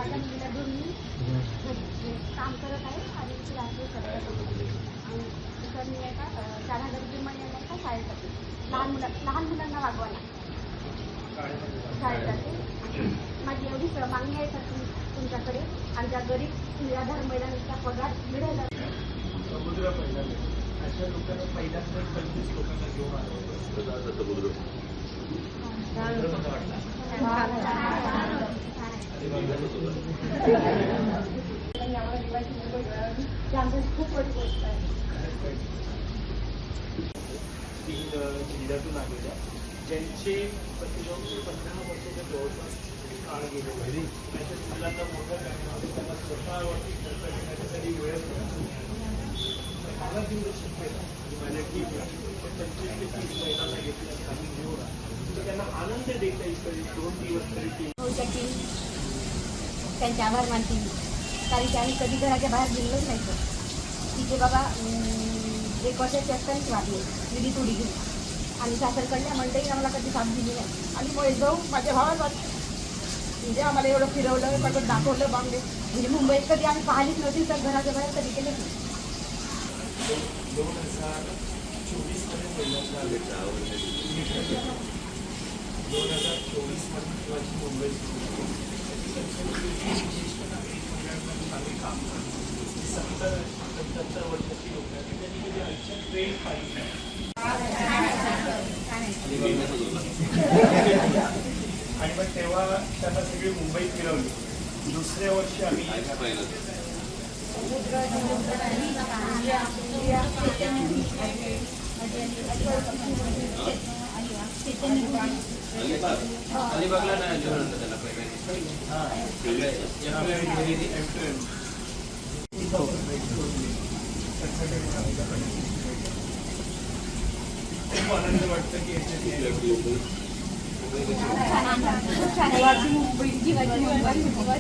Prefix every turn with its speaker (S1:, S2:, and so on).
S1: माझ्या मुलीला घेऊन मी काम करत आहे आणि ती रात्री सगळं आणि तिथं मी एका 4,000 रुपये महिन्याला एका शाळेत जाते. लहान मुलांना वागवायला शाळेत जाते. माझी एवढीच मागणी आहे तर तुमच्याकडे आमच्या गरीब निराधार महिलांचा पगार मिळाला.
S2: समुद्र पहिल्यांदा अशा लोकांना पहिल्यांदा 25 लोकांना घेऊन आलो समुद्र
S1: खूप मोठी गोष्ट आहे.
S2: 3 जिल्ह्यातून आलेल्या ज्यांचे 15 वर्षाच्या जवळपास काळ गेलेला आहे. त्याच्या मुलांना मोठं करण्यासाठी त्यांना स्वतःवरती खर्च घेण्यासाठी वेळ मला दिवस माझ्या ठीक आहे 25 ते 30 महिन्यांना घेतलं आम्ही घेऊन तर त्यांना आनंद देता येईल 2 दिवस तरी
S1: त्यांचे आभार मानतील. कारण की आम्ही कधी घराच्या बाहेर गेलोच नाही तर तिथे बाबा 1 वर्षाची असतानाच वाटले विधी थोडी घेऊन आणि सासरकडल्या मंडळी आम्हाला कधी साथ दिली नाही. आणि मग जाऊ माझ्या भावात म्हणजे आम्हाला एवढं फिरवलं सगळं दाखवलं बॉम्बे म्हणजे मुंबईत कधी आम्ही पाहिलीच नव्हती तर घराच्या बाहेर कधी केलं नाही.
S2: 2024 मध्ये पहिल्यांदा 2024 मध्ये माझी मुंबई आम्ही काम करतो. 70-75 वर्षाची लोक आहेत त्यांनी कधी आयुष्यात ट्रेन पाहिजे आणि मग तेव्हा त्यांना सगळी मुंबई फिरवली. दुसऱ्या वर्षी आम्ही
S3: अलिबागला नाही घेऊन त्याला खूप आनंद वाटतं की
S1: मुंबई